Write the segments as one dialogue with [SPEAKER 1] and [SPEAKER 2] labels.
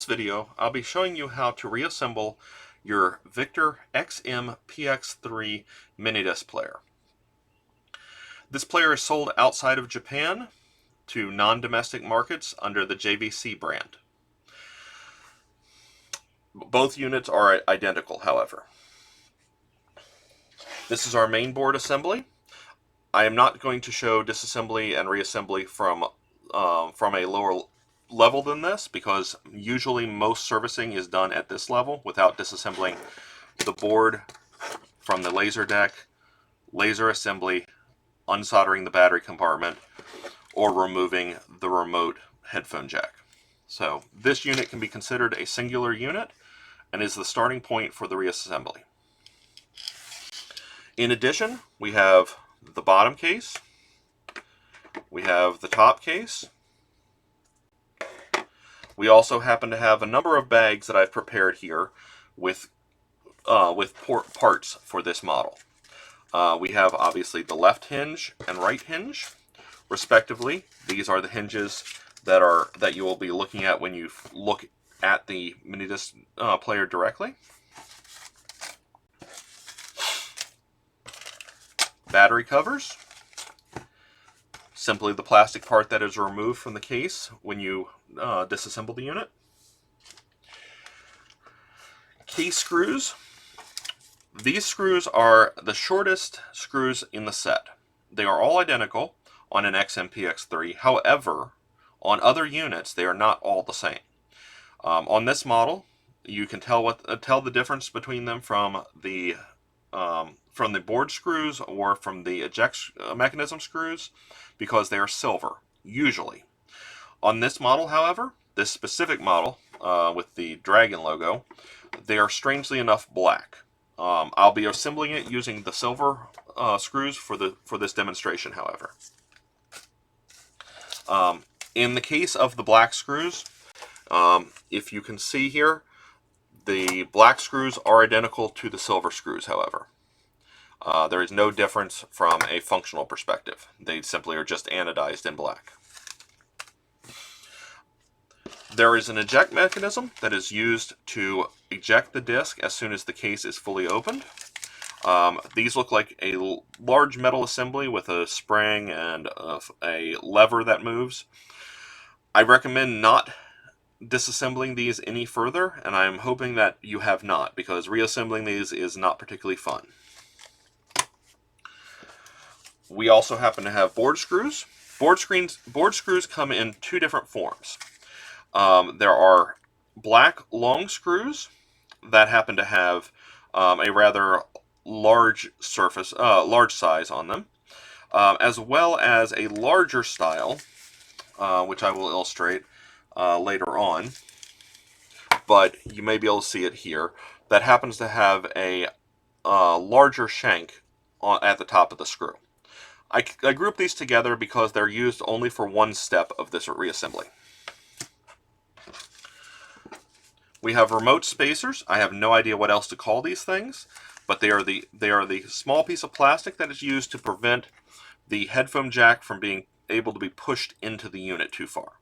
[SPEAKER 1] Video, I'll be showing you how to reassemble your Victor XM-PX3 mini disc player. This player is sold outside of Japan to non-domestic markets under the JVC brand. Both units are identical, however. This is our main board assembly. I am not going to show disassembly and reassembly from a lower level than this, because usually most servicing is done at this level without disassembling the board from the laser deck, laser assembly, unsoldering the battery compartment, or removing the remote headphone jack. So this unit can be considered a singular unit and is the starting point for the reassembly. In addition, we have the bottom case, we have the top case. We also happen to have a number of bags that I've prepared here with parts for this model. We have obviously the left hinge and right hinge, respectively. These are the hinges that you will be looking at when you look at the mini disc player directly. Battery covers. Simply the plastic part that is removed from the case when you disassemble the unit. Case screws. These screws are the shortest screws in the set. They are all identical on an XM-PX3. However, on other units, they are not all the same. On this model, you can tell the difference between them from the board screws or from the eject mechanism screws, because they are silver, usually. On this model, however, this specific model with the dragon logo, they are strangely enough black. I'll be assembling it using the silver screws for this demonstration, however. In the case of the black screws, if you can see here, the black screws are identical to the silver screws, however. There is no difference from a functional perspective. They simply are just anodized in black. There is an eject mechanism that is used to eject the disc as soon as the case is fully opened. These look like a large metal assembly with a spring and a lever that moves. I recommend not disassembling these any further, and I'm hoping that you have not, because reassembling these is not particularly fun. We also happen to have board screws. Board screws come in two different forms. There are black long screws that happen to have a rather large size on them, as well as a larger style, which I will illustrate later on. But you may be able to see it here. That happens to have a larger shank at the top of the screw. I group these together because they're used only for one step of this reassembly. We have remote spacers. I have no idea what else to call these things, but they are the small piece of plastic that is used to prevent the headphone jack from being able to be pushed into the unit too far.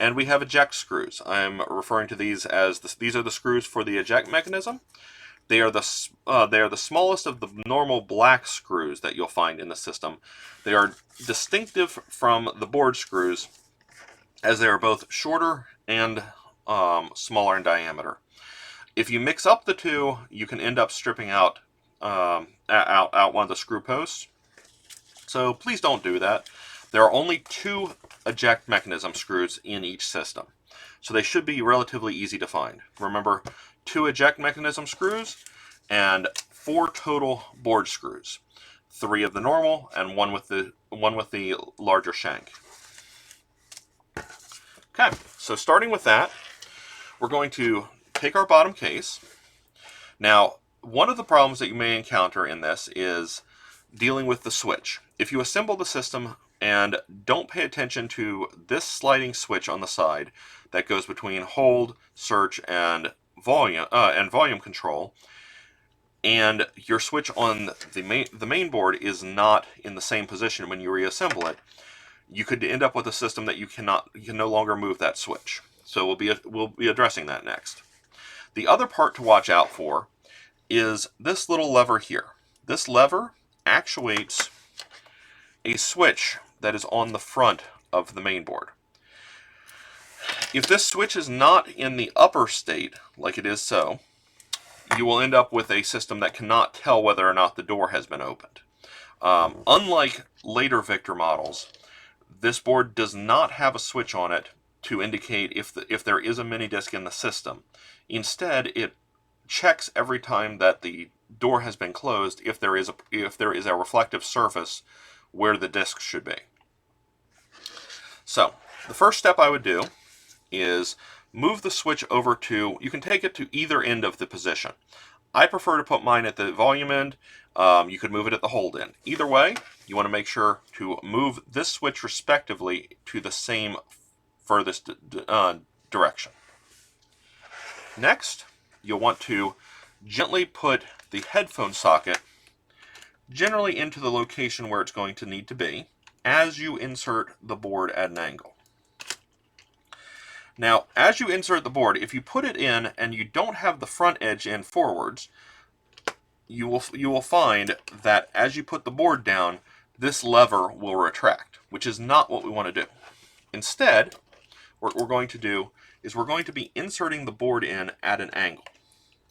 [SPEAKER 1] And we have eject screws. I'm referring to these as these are the screws for the eject mechanism. They are the smallest of the normal black screws that you'll find in the system. They are distinctive from the board screws, as they are both shorter and smaller in diameter. If you mix up the two, you can end up stripping out one of the screw posts. So please don't do that. There are only two eject mechanism screws in each system, so they should be relatively easy to find. Remember, 2 eject mechanism screws and 4 total board screws. 3 of the normal and one with the larger shank. Okay, so starting with that, we're going to take our bottom case. Now, one of the problems that you may encounter in this is dealing with the switch. If you assemble the system and don't pay attention to this sliding switch on the side that goes between hold, search, and volume control, and your switch on the main board is not in the same position when you reassemble it, you could end up with a system that you can no longer move that switch. So we'll be addressing that next. The other part to watch out for is this little lever here. This lever actuates a switch that is on the front of the main board. If this switch is not in the upper state, like it is so, you will end up with a system that cannot tell whether or not the door has been opened. Unlike later Victor models, this board does not have a switch on it to indicate if there is a mini disc in the system. Instead, it checks every time that the door has been closed if there is a reflective surface where the disc should be. So the first step I would do is move the switch over to, you can take it to either end of the position. I prefer to put mine at the volume end. You could move it at the hold end. Either way, you want to make sure to move this switch respectively to the same furthest direction. Next, you'll want to gently put the headphone socket generally into the location where it's going to need to be as you insert the board at an angle. Now, as you insert the board, if you put it in and you don't have the front edge in forwards, you will find that as you put the board down, this lever will retract, which is not what we want to do. Instead, what we're going to do is we're going to be inserting the board in at an angle.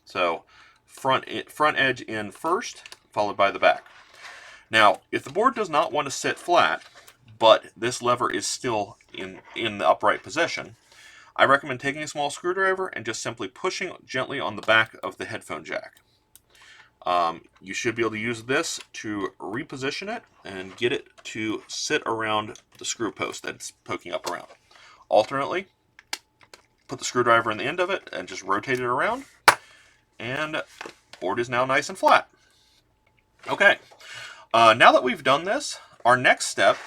[SPEAKER 1] So front edge in first, followed by the back. Now, if the board does not want to sit flat, but this lever is still in the upright position, I recommend taking a small screwdriver and just simply pushing gently on the back of the headphone jack. You should be able to use this to reposition it and get it to sit around the screw post that's poking up around. Alternately, put the screwdriver in the end of it and just rotate it around, and the board is now nice and flat. Okay, now that we've done this, our next step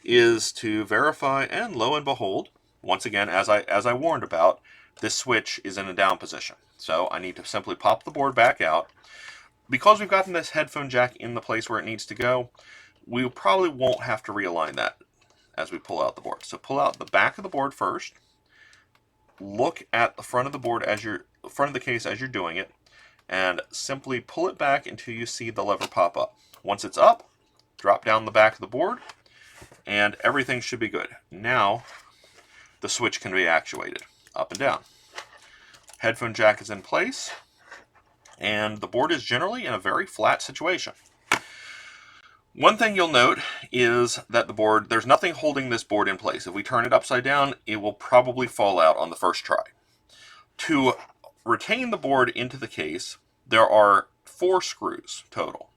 [SPEAKER 1] is to verify, and lo and behold, once again, as I warned about, this switch is in a down position. So I need to simply pop the board back out. Because we've gotten this headphone jack in the place where it needs to go, we probably won't have to realign that as we pull out the board. So pull out the back of the board first. Look at the front of the board front of the case as you're doing it, and simply pull it back until you see the lever pop up. Once it's up, drop down the back of the board, and everything should be good. Now, the switch can be actuated up and down. Headphone jack is in place, and the board is generally in a very flat situation. One thing you'll note is that the board, there's nothing holding this board in place. If we turn it upside down, it will probably fall out on the first try. To retain the board into the case, there are 4 screws total.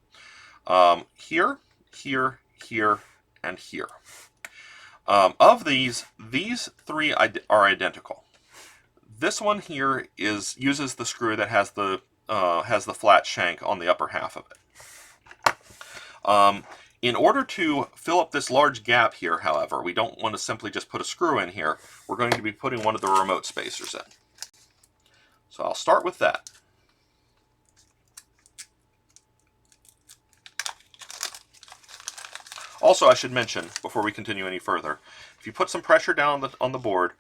[SPEAKER 1] Here, here, here, and here. Of these 3 are identical. This one here uses the screw that has the flat shank on the upper half of it. In order to fill up this large gap here, however, we don't want to simply just put a screw in here. We're going to be putting one of the remote spacers in. So I'll start with that. Also, I should mention, before we continue any further, if you put some pressure down on the board,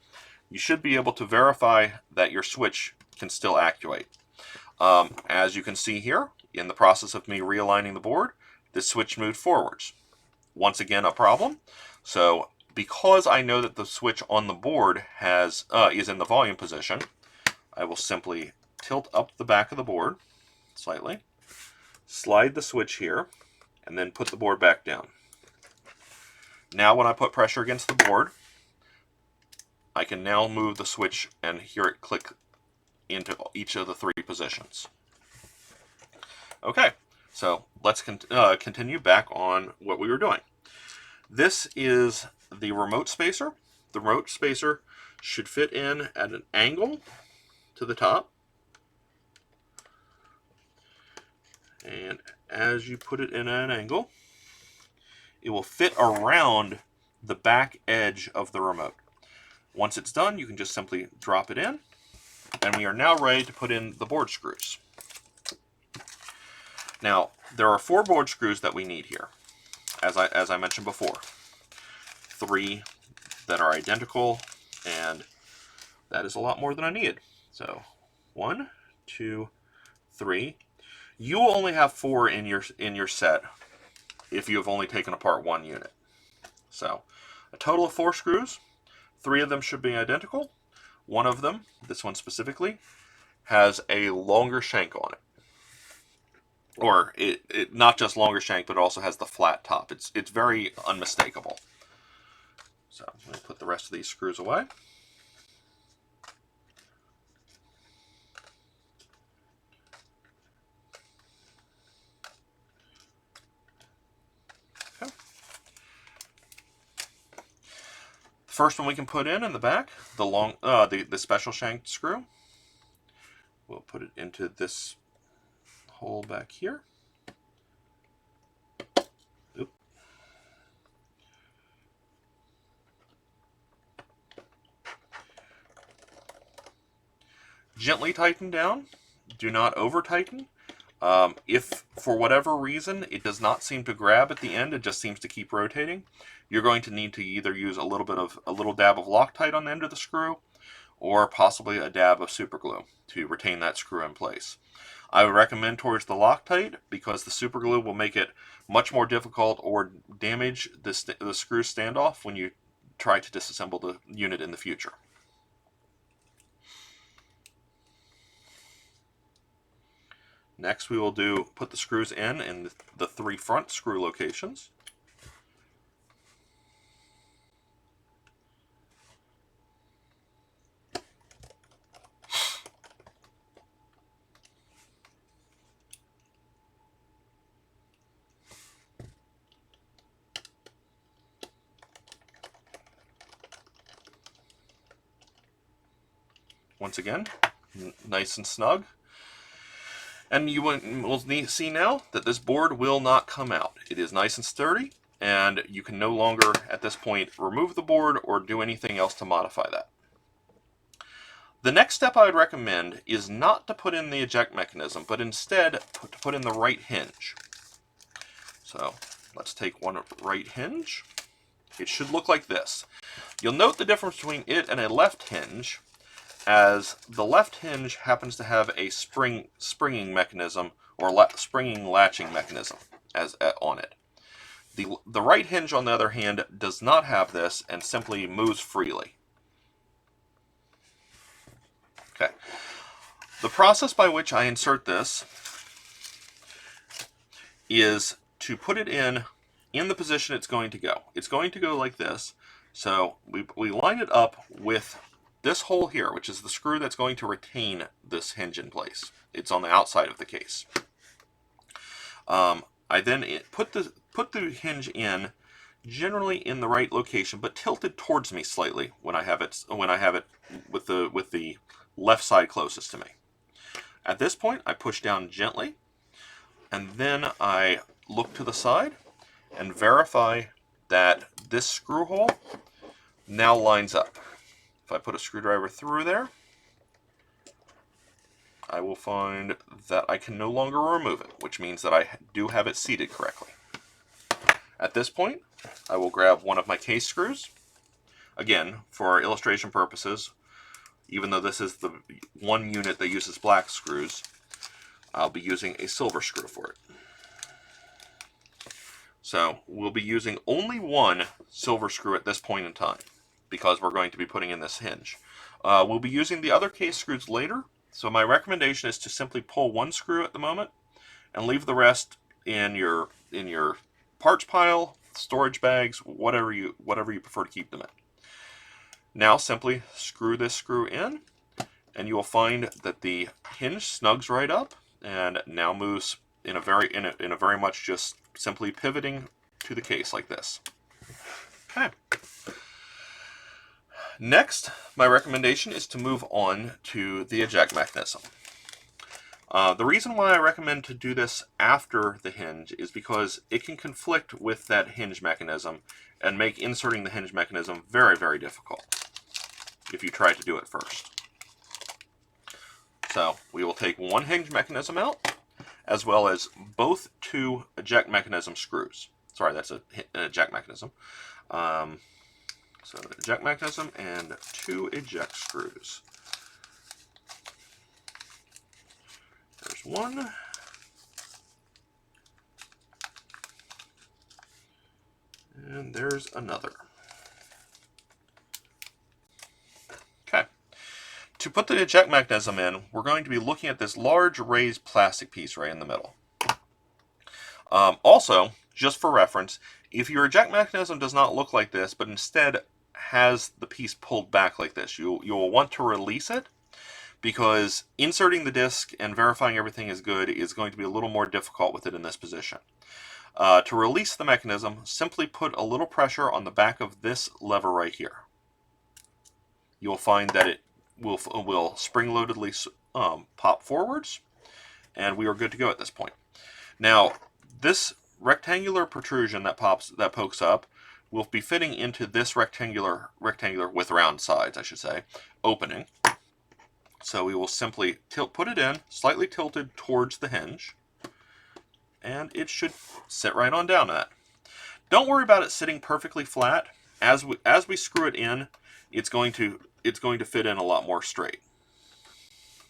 [SPEAKER 1] you should be able to verify that your switch can still actuate. As you can see here, in the process of me realigning the board, this switch moved forwards. Once again, a problem. So, because I know that the switch on the board is in the volume position, I will simply tilt up the back of the board slightly, slide the switch here, and then put the board back down. Now when I put pressure against the board, I can now move the switch and hear it click into each of the 3 positions. Okay, so let's continue back on what we were doing. This is the remote spacer. The remote spacer should fit in at an angle to the top. And as you put it in at an angle, it will fit around the back edge of the remote. Once it's done, you can just simply drop it in, and we are now ready to put in the board screws. Now, there are 4 board screws that we need here, as I mentioned before. 3 that are identical, and that is a lot more than I needed. So 1, 2, 3. You will only have 4 in your set if you have only taken apart 1 unit. So a total of 4 screws. 3 of them should be identical. One of them, this one specifically, has a longer shank on it. Or it not just longer shank, but it also has the flat top. It's very unmistakable. So I'm going to put the rest of these screws away. Okay. The first one we can put in the back, the special shanked screw. We'll put it into this hole back here. Oop. Gently tighten down. Do not over tighten. If for whatever reason it does not seem to grab at the end, it just seems to keep rotating, you're going to need to either use a little dab of Loctite on the end of the screw, or possibly a dab of super glue to retain that screw in place. I would recommend towards the Loctite because the super glue will make it much more difficult or damage the screw standoff when you try to disassemble the unit in the future. Next we will put the screws in the 3 front screw locations. Once again, nice and snug. And you will see now that this board will not come out. It is nice and sturdy, and you can no longer, at this point, remove the board or do anything else to modify that. The next step I would recommend is not to put in the eject mechanism, but instead to put in the right hinge. So let's take one right hinge. It should look like this. You'll note the difference between it and a left hinge, as the left hinge happens to have a springing mechanism or springing latching mechanism on it. The right hinge, on the other hand, does not have this and simply moves freely. Okay. The process by which I insert this is to put it in the position it's going to go. It's going to go like this. So we line it up with this hole here, which is the screw that's going to retain this hinge in place. It's on the outside of the case. I then put the hinge in, generally in the right location, but tilted towards me slightly when I have it with the left side closest to me. At this point, I push down gently, and then I look to the side and verify that this screw hole now lines up. If I put a screwdriver through there, I will find that I can no longer remove it, which means that I do have it seated correctly. At this point, I will grab one of my case screws. Again, for illustration purposes, even though this is the one unit that uses black screws, I'll be using a silver screw for it. So we'll be using only one silver screw at this point in time, because we're going to be putting in this hinge. We'll be using the other case screws later, so my recommendation is to simply pull one screw at the moment and leave the rest in your parts pile, storage bags, whatever you prefer to keep them in. Now simply screw this screw in, and you will find that the hinge snugs right up and now moves in a very much just simply pivoting to the case like this. Okay. Next, my recommendation is to move on to the eject mechanism. The reason why I recommend to do this after the hinge is because it can conflict with that hinge mechanism and make inserting the hinge mechanism very, very difficult if you try to do it first. So we will take one hinge mechanism out, as well as both 2 eject mechanism screws. Sorry, that's an eject mechanism. So an eject mechanism and 2 eject screws. There's one. And there's another. Okay. To put the eject mechanism in, we're going to be looking at this large raised plastic piece right in the middle. Also, just for reference, if your eject mechanism does not look like this, but instead has the piece pulled back like this, you'll want to release it, because inserting the disc and verifying everything is good is going to be a little more difficult with it in this position. To release the mechanism, simply put a little pressure on the back of this lever right here. You'll find that it will spring-loadedly pop forwards, and we are good to go at this point. Now, this rectangular protrusion that pokes up will be fitting into this rectangular with round sides, I should say, opening. So we will simply put it in, slightly tilted towards the hinge, and it should sit right on down to that. Don't worry about it sitting perfectly flat. As we screw it in, it's going to fit in a lot more straight.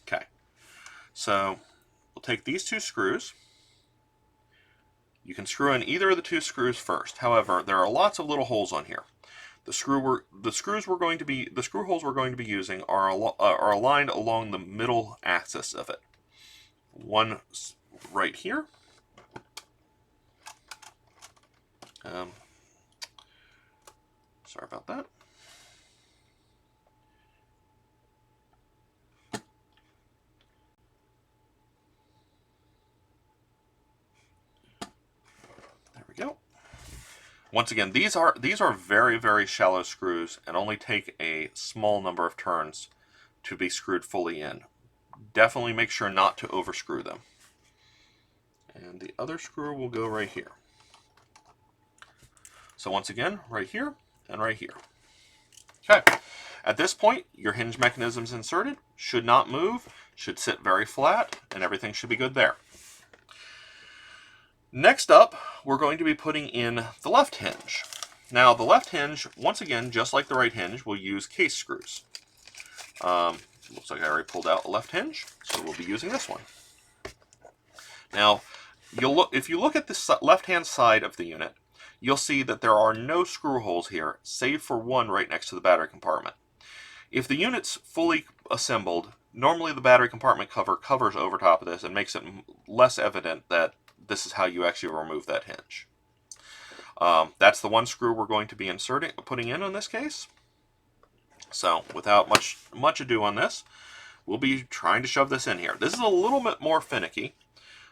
[SPEAKER 1] Okay, so we'll take these 2 screws. You can screw in either of the 2 screws first. However, there are lots of little holes on here. The screw holes we're going to be using are aligned along the middle axis of it. One right here. Sorry about that. There we go. Once again, these are very, very shallow screws and only take a small number of turns to be screwed fully in. Definitely make sure not to overscrew them. And the other screw will go right here. So once again, right here and right here. Okay. At this point, your hinge mechanism is inserted, should not move, should sit very flat, and everything should be good there. Next up, we're going to be putting in the left hinge. Now, the left hinge, once again, just like the right hinge, will use case screws. Looks like I already pulled out a left hinge, so we'll be using this one. Now, if you look at the left-hand side of the unit, you'll see that there are no screw holes here, save for one right next to the battery compartment. If the unit's fully assembled, normally the battery compartment cover covers over top of this and makes it less evident that this is how you actually remove that hinge. That's the one screw we're going to be putting in this case. So without much ado on this, we'll be trying to shove this in here. This is a little bit more finicky,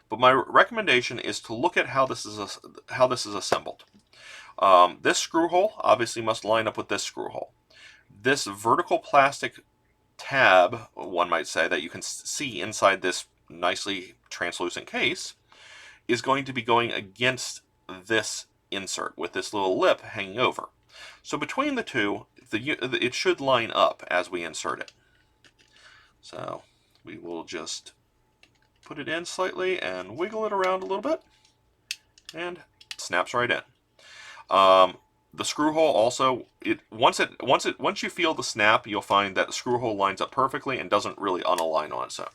[SPEAKER 1] but my recommendation is to look at how this is assembled. This screw hole obviously must line up with this screw hole. This vertical plastic tab, one might say, that you can see inside this nicely translucent case is going to be going against this insert with this little lip hanging over. So between the two, it should line up as we insert it. So we will just put it in slightly and wiggle it around a little bit, and it snaps right in. The screw hole also, once you feel the snap, you'll find that the screw hole lines up perfectly and doesn't really unalign on its own.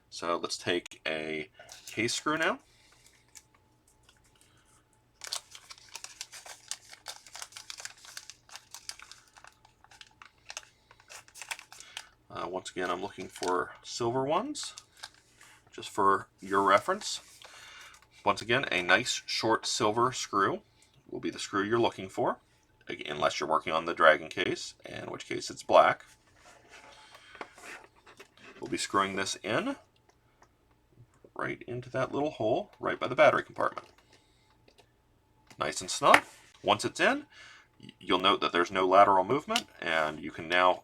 [SPEAKER 1] So let's take a case screw now. Once again, I'm looking for silver ones, just for your reference. Once again, a nice short silver screw will be the screw you're looking for, unless you're working on the Dragon case, in which case it's black. We'll be screwing this in right into that little hole right by the battery compartment. Nice and snug. Once it's in, you'll note that there's no lateral movement, and you can now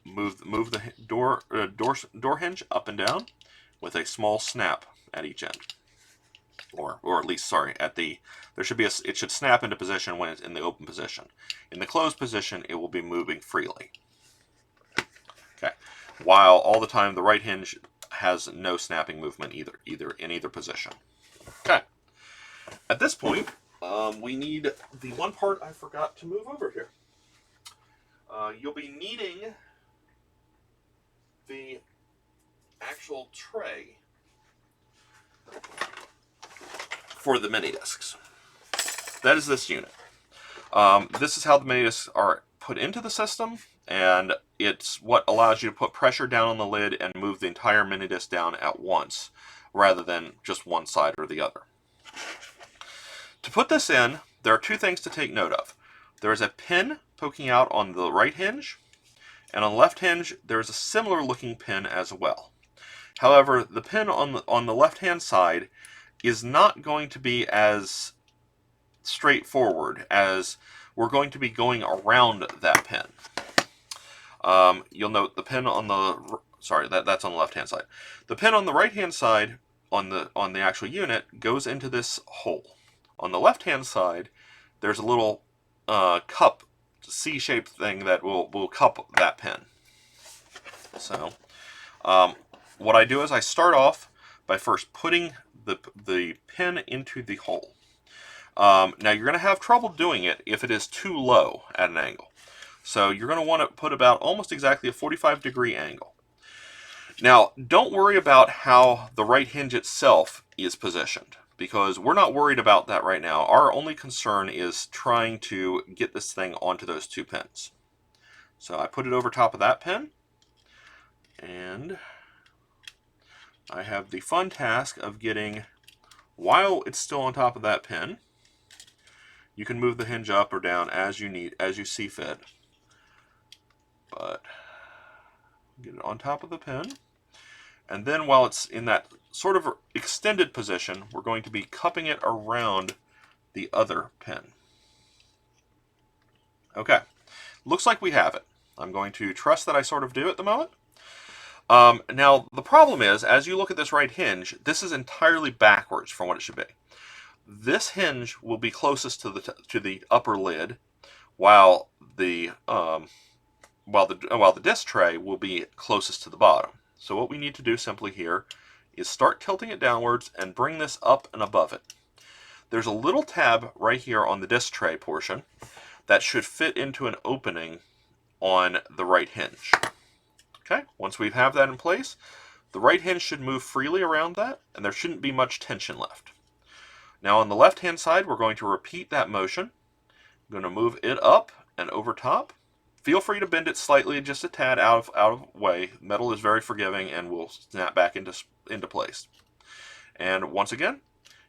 [SPEAKER 1] move the door hinge up and down with a small snap at each end, or at least, sorry, it should snap into position when it's in the open position. In the closed position, it will be moving freely. Okay, while all the time the right hinge has no snapping movement in either position. Okay, at this point, we need the one part I forgot to move over here. you'll be needing the actual tray for the mini discs. That is this unit. This is how the mini discs are put into the system, and it's what allows you to put pressure down on the lid and move the entire mini disc down at once, rather than just one side or the other. To put this in, there are two things to take note of. There is a pin poking out on the right hinge, and on the left hinge there is a similar looking pin as well. However, the pin on the left hand side is not going to be as straightforward, as we're going to be going around that pin. You'll note the pin on the that's on the left hand side. The pin on the right hand side on the actual unit goes into this hole. On the left hand side, there's a little cup, C-shaped thing that will cup that pin. So what I do is I start off by first putting the pin into the hole. Now you're going to have trouble doing it if it is too low at an angle. So you're going to want to put about almost exactly a 45-degree angle. Now don't worry about how the right hinge itself is positioned, because we're not worried about that right now. Our only concern is trying to get this thing onto those two pins. So I put it over top of that pin, and I have the fun task of getting, while it's still on top of that pin, you can move the hinge up or down as you see fit. But get it on top of the pin, and then while it's in that sort of extended position, we're going to be cupping it around the other pin. Okay, looks like we have it. I'm going to trust that I sort of do at the moment. Now the problem is, as you look at this right hinge, this is entirely backwards from what it should be. This hinge will be closest to the upper lid, while the disc tray will be closest to the bottom. So what we need to do simply here is start tilting it downwards and bring this up and above it. There's a little tab right here on the disc tray portion that should fit into an opening on the right hinge. Okay, once we have that in place, the right hinge should move freely around that, and there shouldn't be much tension left. Now on the left hand side, we're going to repeat that motion. I'm going to move it up and over top. Feel free to bend it slightly, just a tad out of way. Metal is very forgiving and will snap back into place. And once again,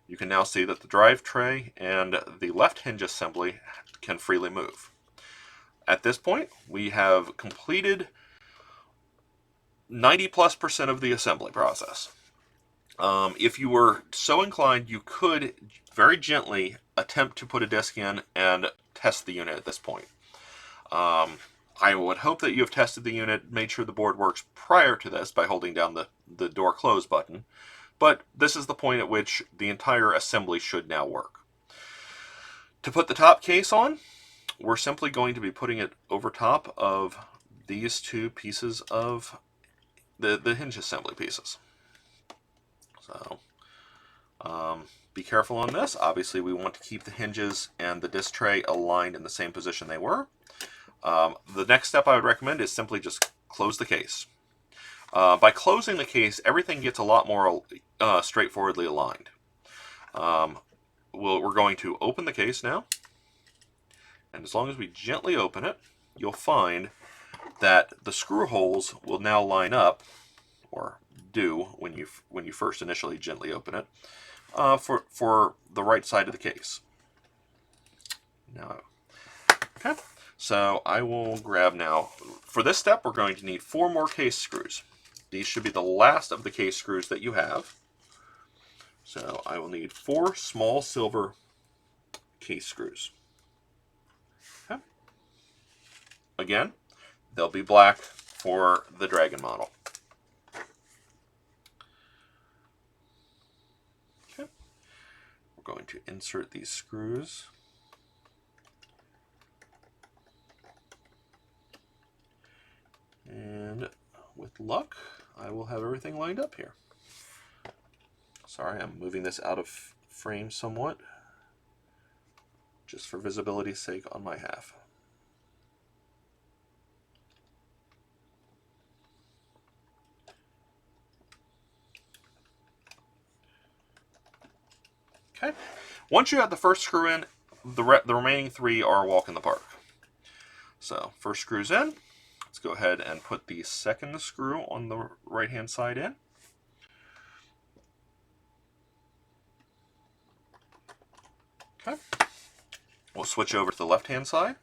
[SPEAKER 1] you can now see that the drive tray and the left hinge assembly can freely move. At this point, we have completed 90+% of the assembly process. If you were so inclined, you could very gently attempt to put a disc in and test the unit at this point. I would hope that you have tested the unit, made sure the board works prior to this by holding down the door close button, but this is the point at which the entire assembly should now work. To put the top case on, we're simply going to be putting it over top of these two pieces of the hinge assembly pieces. So be careful on this. Obviously we want to keep the hinges and the disc tray aligned in the same position they were. The next step I would recommend is simply just close the case. By closing the case, everything gets a lot more straightforwardly aligned. We're going to open the case now, and as long as we gently open it, you'll find that the screw holes will now line up, or do when you first initially gently open it, for the right side of the case. Now, okay. So I will grab now, for this step we're going to need 4 more case screws. These should be the last of the case screws that you have. So I will need 4 small silver case screws. Okay. Again, they'll be black for the Dragon model. Okay. We're going to insert these screws. And with luck, I will have everything lined up here. Sorry, I'm moving this out of frame somewhat, just for visibility's sake on my half. Okay. Once you have the first screw in, the remaining 3 are a walk in the park. So first screw's in. Let's go ahead and put the second screw on the right-hand side in. Okay. We'll switch over to the left-hand side.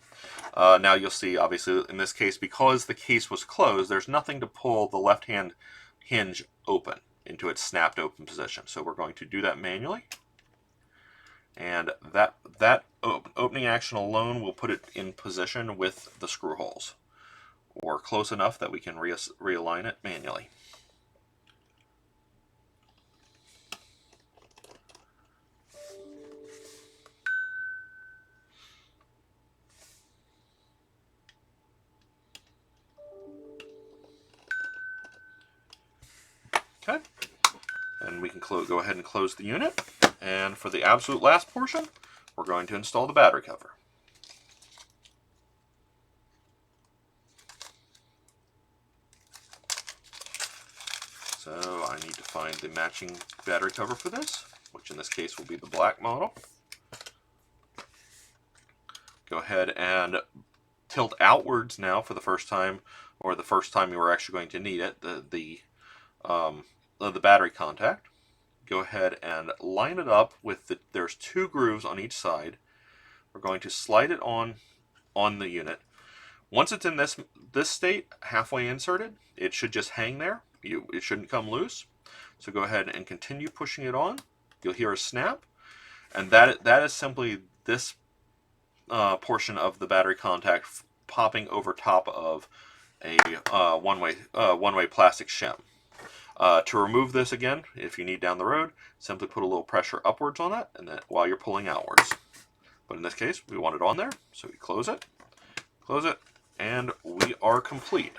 [SPEAKER 1] Now you'll see, obviously, in this case, because the case was closed, there's nothing to pull the left-hand hinge open into its snapped open position. So we're going to do that manually. And that opening action alone will put it in position with the screw holes, or close enough that we can realign it manually. Okay, and we can go ahead and close the unit. And for the absolute last portion, we're going to install the battery cover. So I need to find the matching battery cover for this, which in this case will be the black model. Go ahead and tilt outwards now for the first time, or the first time you are actually going to need it, the battery contact. Go ahead and line it up with there's 2 grooves on each side. We're going to slide it on the unit. Once it's in this state, halfway inserted, it should just hang there. It shouldn't come loose. So go ahead and continue pushing it on. You'll hear a snap, and that is simply this portion of the battery contact popping over top of a one-way plastic shim. To remove this again, if you need down the road, simply put a little pressure upwards on it, and then while you're pulling outwards. But in this case, we want it on there, so we close it, and we are complete.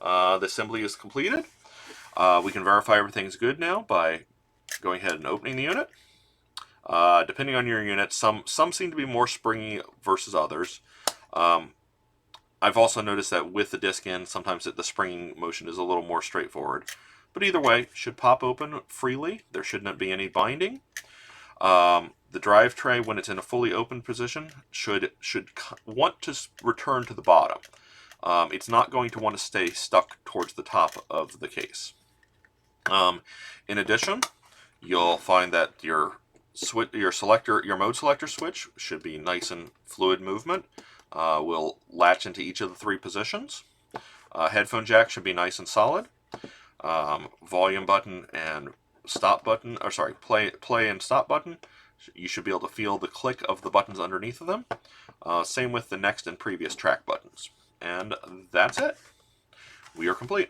[SPEAKER 1] The assembly is completed. We can verify everything's good now by going ahead and opening the unit. Depending on your unit, some seem to be more springy versus others. I've also noticed that with the disc in, sometimes the springing motion is a little more straightforward. But either way, should pop open freely. There shouldn't be any binding. The drive tray, when it's in a fully open position, should want to return to the bottom. It's not going to want to stay stuck towards the top of the case. In addition, you'll find that your mode selector switch should be nice and fluid movement. Will latch into each of the 3 positions. Headphone jack should be nice and solid. Volume button and stop button, or sorry, play and stop button. You should be able to feel the click of the buttons underneath of them. Same with the next and previous track buttons. And that's it. We are complete.